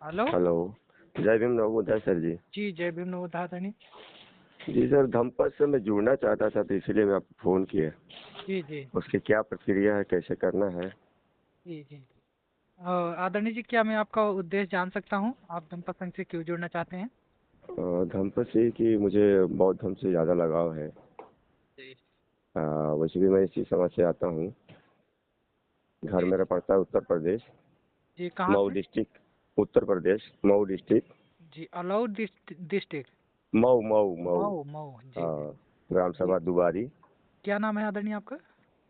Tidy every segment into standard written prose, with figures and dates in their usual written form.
Hello. Hello. जय Bhim Navodaya sir जी। जी जय भीम नवोदय धनी। जी सर, धमपत से मैं जुड़ना चाहता था तो इसलिए मैं आपको फ़ोन किया। जी जी उसकी क्या प्रक्रिया है, कैसे करना है? जी जी। आदरणीय जी, क्या मैं आपका उद्देश्य जान सकता हूँ? आप धम्मपद संघ से क्यों जुड़ना चाहते हैं? धमपत से कि मुझे बौद्ध धर्म से ज़्यादा लगाव है। जी वैसे भी मैं इसी समाज से आता हूँ। घर जी मेरा जी पड़ता है उत्तर प्रदेश, जी। कहाँ मऊ से? डिस्ट्रिक्ट। उत्तर प्रदेश, मऊ डिस्ट्रिक्ट। जी, अलाउड डिस्ट्रिक्ट। मऊ मऊ मऊ। मऊ मऊ। जी जी हाँ, ग्राम जी। सभा दुबारी। क्या नाम है आदरणीय आपका?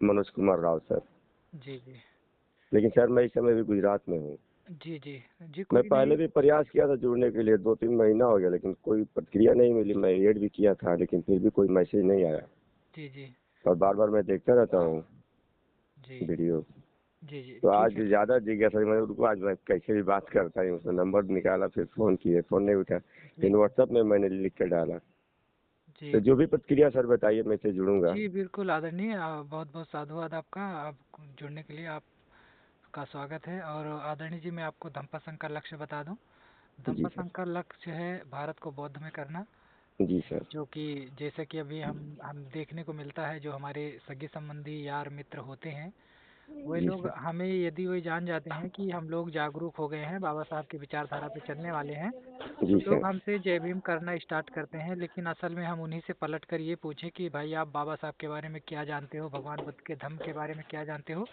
मनोज कुमार राव सर। जी जी लेकिन सर मैं इस समय भी गुजरात में हूँ। जी जी जी। मैं कोई पहले नहीं। भी प्रयास किया था जुड़ने के लिए, 2-3 महीना हो गया, लेकिन कोई प्रतिक्रिया नहीं मिली। मैं ऐड भी किया था लेकिन फिर भी कोई मैसेज नहीं आया। जी जी और बार बार मैं देखता रहता हूँ जी वीडियो। जी जी। तो ठीक आज है। ज़्यादा जिज्ञासा हुई, मैंने रुको आज मैं कैसे भी बात करता हूँ। उसने नंबर निकाला, फिर फ़ोन किए, फ़ोन नहीं उठा। जी फिर व्हाट्सएप में मैंने लिख कर डाला। जी तो जो भी प्रतिक्रिया सर बताइए, मैं इससे जुड़ूंगा। जी बिल्कुल आदरणीय, बहुत बहुत साधुवाद आपका। आप जुड़ने के लिए आपका स्वागत है। और आदरणीय जी, मैं आपको धम्मपद संघ का लक्ष्य बता दूं। जी धम्मपद सर। संघ का लक्ष्य है भारत को बौद्ध में करना। जी सर। जो कि जैसे कि अभी हम देखने को मिलता है, जो हमारे सगे संबंधी यार मित्र होते हैं, वही जी लोग सर। हमें यदि वही जान जाते हैं कि हम लोग जागरूक हो गए हैं, बाबा साहब की विचारधारा पे चलने वाले हैं, तो जी लोग सर। हमसे जय भीम करना स्टार्ट करते हैं। लेकिन असल में हम उन्हीं से पलट कर ये पूछें कि भाई आप बाबा साहब के बारे में क्या जानते हो, भगवान बुद्ध के धम्म के बारे में क्या जानते हो,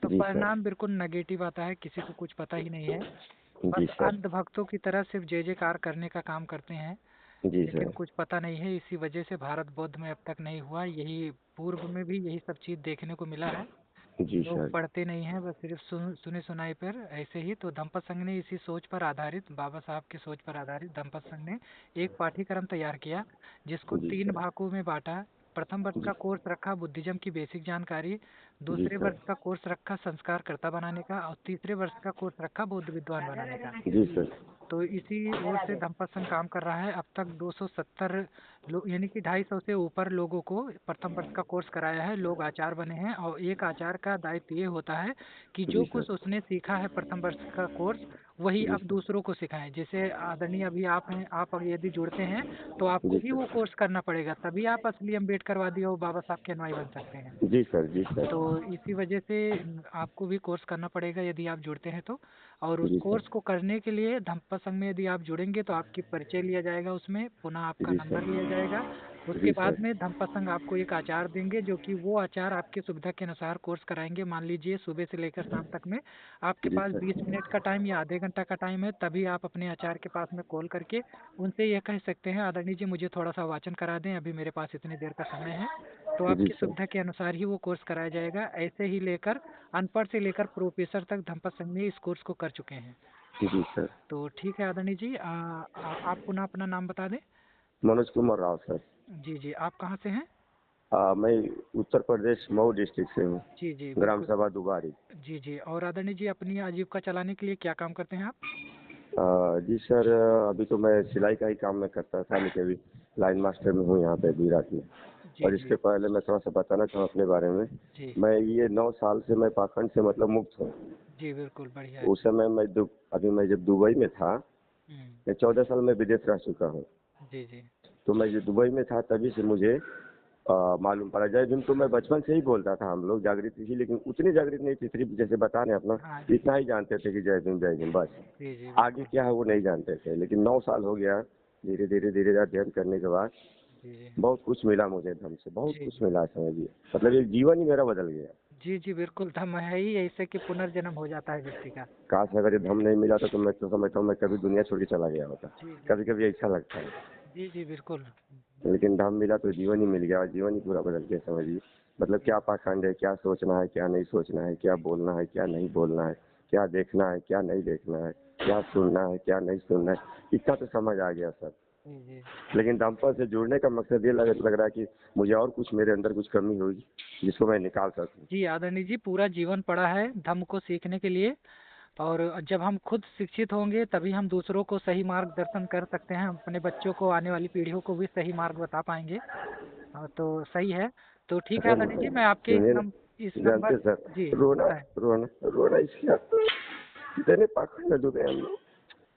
तो जी सर। परिणाम बिल्कुल नेगेटिव आता है। किसी को कुछ पता ही नहीं है। जी बस सर। अंध भक्तों की तरह सिर्फ जय जयकार करने का काम करते हैं, जी लेकिन सर। कुछ पता नहीं है। इसी वजह से भारत बौद्ध में अब तक नहीं हुआ। यही पूर्व में भी यही सब चीज़ देखने को मिला है। जी लोग सर। पढ़ते नहीं हैं, बस सिर्फ सुने सुनाई पर ऐसे ही। तो धम्मपद संघ ने इसी सोच पर आधारित, बाबा साहब की सोच पर आधारित, धम्मपद संघ ने एक पाठ्यक्रम तैयार किया, जिसको जी 3 सर। भागों में बांटा। प्रथम वर्ष जी। का कोर्स रखा बुद्धिज्म की बेसिक जानकारी, जी दूसरे सर। वर्ष का कोर्स रखा संस्कारकर्ता बनाने का, और तीसरे वर्ष का कोर्स रखा बौद्ध विद्वान बनाने का। जी सर। तो इसी ओर से धम्मपद संघ काम कर रहा है। अब तक 270 लोग, यानी कि 250 से ऊपर लोगों को प्रथम वर्ष का कोर्स कराया है। लोग आचार्य बने हैं, और एक आचार्य का दायित्व ये होता है कि जी जो सर। कुछ उसने सीखा है प्रथम वर्ष का कोर्स, वही जी अब सर। दूसरों को सिखाएं। जैसे आदरणीय अभी आप हैं, आप अगर यदि जुड़ते हैं तो आपको जी भी वो सर। कोर्स करना पड़ेगा, तभी आप असली अम्बेडकरवादी और बाबा साहब के अनुयायी बन सकते हैं। जी सर। जी सर। तो इसी वजह से आपको भी कोर्स करना पड़ेगा यदि आप जुड़ते हैं तो। और उस जी सर। कोर्स को करने के लिए धम्मपद संघ में यदि आप जुड़ेंगे तो आपकी परिचय लिया जाएगा, उसमें पुनः आपका जी नंबर सर। लिया जाएगा। उसके जी बाद सर। में धम्मपद संघ आपको एक आचार्य देंगे, जो कि वो आचार्य आपकी सुविधा के अनुसार कोर्स कराएंगे। मान लीजिए सुबह से लेकर शाम तक में आपके जी पास सर। 20 मिनट का टाइम या आधे घंटा का टाइम है, तभी आप अपने आचार्य के पास में कॉल करके उनसे यह कह सकते हैं, आदरणीय जी मुझे थोड़ा सा वाचन करा दें, अभी मेरे पास इतनी देर का समय है। तो जी आपकी सर। सुविधा के अनुसार ही वो कोर्स कराया जाएगा। ऐसे ही लेकर अनपढ़ से लेकर प्रोफेसर तक धम्मपद संघ में इस कोर्स को कर चुके हैं। जी सर। तो ठीक है आदरणीय जी, आप पुनः अपना नाम बता दें। मनोज कुमार राव सर। जी जी। आप कहाँ से हैं? मैं उत्तर प्रदेश मऊ डिस्ट्रिक्ट से हूँ। जी जी ग्राम बिल्कुल। सभा दुबारी। जी जी। और आदरणीय जी, अपनी आजीविका चलाने के लिए क्या काम करते हैं आप? जी सर, अभी तो मैं सिलाई का ही काम में करता था, लेकिन अभी लाइन मास्टर में हूँ यहाँ पे गुजरात में। जी और जी इसके पहले मैं थोड़ा सा बताना चाहूँ अपने बारे में। जी मैं ये 9 साल से मैं पाखंड से मतलब मुक्त हूँ। जी बिल्कुल बढ़िया है। उस समय अभी मैं जब दुबई में था, हम्म। मैं 14 साल में विदेश रह चुका हूँ। जी जी तो मैं जो दुबई में था तभी से मुझे मालूम पड़ा। जय भीम तो मैं बचपन से ही बोलता था, हम लोग जागृत थी, लेकिन उतनी जागृत नहीं थी, सिर्फ जैसे बता रहे हैं अपना हाँ। जी इतना ही जानते थे कि जय भीम बस। जी जी आगे बिल्कुल। क्या है वो नहीं जानते थे। लेकिन 9 साल हो गया, धीरे धीरे धीरे अध्ययन करने के बाद जी जी बहुत कुछ मिला मुझे धर्म से, बहुत जी कुछ जी मिला समझिए। मतलब एक जीवन ही मेरा बदल गया। जी जी बिल्कुल। धम्म है ही ऐसे कि पुनर्जन्म हो जाता है व्यक्ति का। काश अगर ये धर्म नहीं मिला था तो मैं तो समझता हूँ मैं कभी दुनिया छोड़ के चला गया होता। जी जी कभी कभी ऐसा लगता है। जी जी बिल्कुल। लेकिन धर्म मिला तो जीवन ही मिल गया, और जीवन ही पूरा बदल गया समझिए। मतलब जी क्या पाखंड है, क्या सोचना है, क्या नहीं सोचना है, क्या बोलना है, क्या नहीं बोलना है, क्या देखना है, क्या नहीं देखना है, क्या सुनना है, क्या नहीं सुनना है, इतना तो समझ आ गया सर। जी जी लेकिन दमपत से जुड़ने का मकसद ये लग रहा है कि मुझे और कुछ, मेरे अंदर कुछ कमी होगी जिसको मैं निकाल सकूं। जी आदरणीय जी, पूरा जीवन पड़ा है धम्म को सीखने के लिए। और जब हम खुद शिक्षित होंगे तभी हम दूसरों को सही मार्गदर्शन कर सकते हैं, अपने बच्चों को, आने वाली पीढ़ियों को भी सही मार्ग बता पाएंगे। तो सही है। तो ठीक है सर आदरणीय जी, मैं आपके सुनिए ना, इस जानते नंबर। सर, जी रोना बताएं। रोना रोना इसलिए आता है, कितने पाखंड में डूबे हम लोग।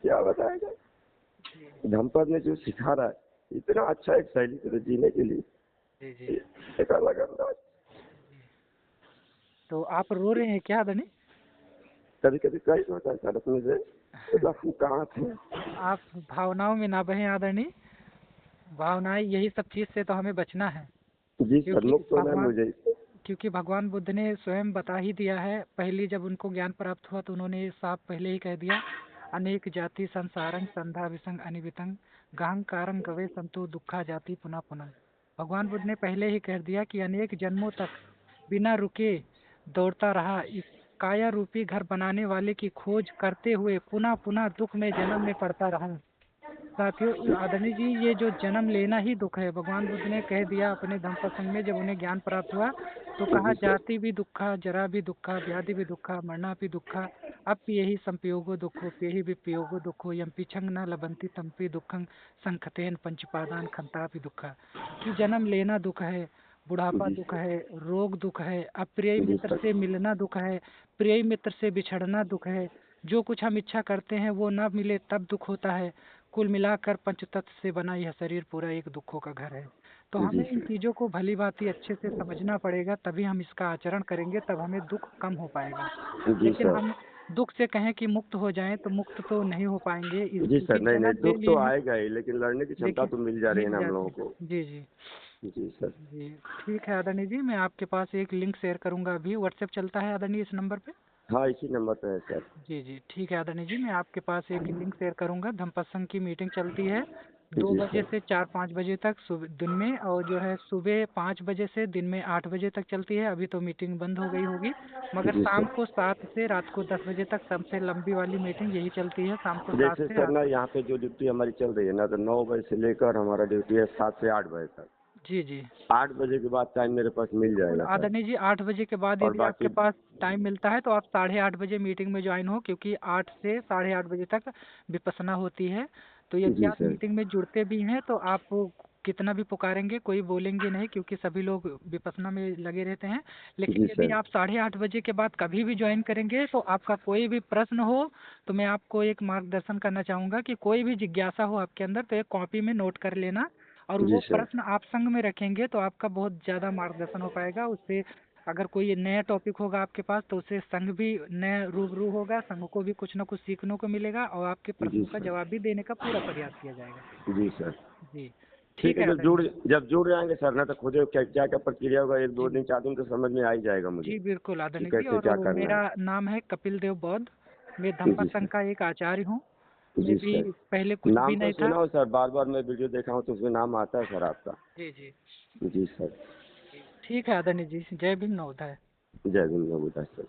क्या बताएगा। जी धम्पत ने जो सिखा रहा है, इतना अच्छा एक शैली तो जीने के लिए, जी जी एक अलग अंदाज। जी। तो आप रो रहे हैं क्या धनी? कभी कभी कई होता है सर अपने से, मतलब हम कहाँ थे। आप भावनाओं में ना बहें आदरणीय। भावनाएं यही सब चीज़ से तो हमें बचना है। जी सर, क्योंकि मुक्त होना है भगवान मुझे। क्योंकि भगवान बुद्ध ने स्वयं बता ही दिया है। पहली जब उनको ज्ञान प्राप्त हुआ तो उन्होंने साफ पहले ही कह दिया, अनेक जाति संसारं संधा विसंग अनिवितंग गाहंकारं गवे संतु दुखा जाति पुनः पुनः। भगवान बुद्ध ने पहले ही कह दिया कि अनेक जन्मों तक बिना रुके दौड़ता रहा, इस काया रूपी घर बनाने वाले की खोज करते हुए पुनः पुनः दुख में जन्म में पड़ता रहा। साथियों आदरणीय जी, ये जो जन्म लेना ही दुख है। भगवान बुद्ध ने कह दिया अपने धम्म प्रसंग में, जब उन्हें ज्ञान प्राप्त हुआ तो कहा, जी सर। जाति भी दुखा, जरा भी दुखा, व्याधि भी दुखा, मरना भी दुखा, अब यही संपयोगो दुखो पेहि विपयोगो दुखो यम्पि छंग न लबंती तम्पि दुखं संखतेन पंचपादान खंता भी दुखा। कि जन्म लेना दुख है, बुढ़ापा जी दुख सर। है, रोग दुख है, अप्रिय जी मित्र सर। से मिलना दुख है, प्रिय मित्र से बिछड़ना दुख है, जो कुछ हम इच्छा करते हैं वो न मिले तब दुख होता है। कुल मिलाकर पंचतत्व से बना यह शरीर पूरा एक दुखों का घर है। तो जी हमें इन सर। चीज़ों को भली भांति अच्छे से समझना पड़ेगा, तभी हम इसका आचरण करेंगे, तब हमें दुख कम हो पाएगा। जी लेकिन सर। हम दुख से कहें कि मुक्त हो जाएं तो मुक्त तो नहीं हो पाएंगे, इस जी क्योंकि सर, नहीं नहीं, जन्म ले दुख तो लिए हैं। आएगा ही, लेकिन लड़ने की क्षमता लेकिन तो मिल जा रही है मिल ना हम जाती लोगों है। को। जी जी जी सर। जी। ठीक है आदरणीय जी, मैं आपके पास एक लिंक शेयर करूंगा। अभी व्हाट्सएप चलता है आदरणीय इस नंबर पे? हाँ, इसी नंबर पे है सर। जी जी ठीक है आदरणीय जी, मैं आपके पास एक लिंक शेयर करूंगा। धम्मपत्संग की मीटिंग चलती है 2 बजे सर। से 4-5 बजे तक सुबह दिन में, और जो है सुबह 5 बजे से दिन में 8 बजे तक चलती है। अभी तो मीटिंग बंद हो गई होगी, मगर जी शाम सर। को 7 से रात को 10 बजे तक सबसे लंबी वाली मीटिंग यही चलती है, शाम को सात जैसे से सर रात ना, को यहाँ पे जो ड्यूटी हमारी चल रही है ना, तो 9 बजे से लेकर हमारा ड्यूटी है 7 से 8 बजे तक। जी जी 8 बजे के बाद टाइम मेरे पास मिल बिल्कुल जाएगा सर। आदरणीय जी, 8 बजे के बाद और यदि आपके बाकी। पास टाइम मिलता है तो आप 8:30 बजे मीटिंग में ज्वाइन हो, क्योंकि 8 से 8:30 बजे तक विपස්සना होती है। तो यदि जी आप सर। मीटिंग में जुड़ते भी हैं तो आप कितना भी पुकारेंगे कोई बोलेंगे नहीं, क्योंकि सभी लोग विपස්සना में लगे रहते हैं। लेकिन जी यदि सर। आप 8:30 बजे के बाद कभी भी ज्वाइन करेंगे तो आपका कोई भी प्रश्न हो तो मैं आपको एक मार्गदर्शन करना चाहूँगा कि कोई भी जिज्ञासा हो आपके अंदर तो एक कॉपी में नोट कर लेना, और जी वो सर। प्रश्न आप संग में रखेंगे तो आपका बहुत ज़्यादा मार्गदर्शन हो पाएगा उससे। अगर कोई नया टॉपिक होगा आपके पास तो उससे संघ भी नया रूबरू होगा, संघ को भी कुछ ना कुछ सीखने को मिलेगा, और आपके जी प्रश्नों का सर। जवाब भी देने का पूरा प्रयास किया जाएगा। जी सर। जी ठीक ठीक है, है आदरणीय जी। जब जुड़ जाएंगे सर ना, तो खुद क्या क्या क्या प्रक्रिया होगा, एक दो जी दिन 4 दिन तो समझ में आ ही जाएगा मुझे जी बिल्कुल कि आदरणीय जी, कैसे और क्या करना मेरा है। नाम है कपिल देव बौद्ध। मैं जी धम्मपद संघ सर। का एक आचार्य हूँ। मैं जी भी सर। पहले कुछ भी नाम तो नहीं था। सुना हो सर, बार बार मैं वीडियो देखा हूँ तो उसमें नाम आता है सर आपका। जी जी जी सर। ठीक है आदरणीय जी, जय भीम नवोदय। जय भीम, नमो बुद्धाय सर।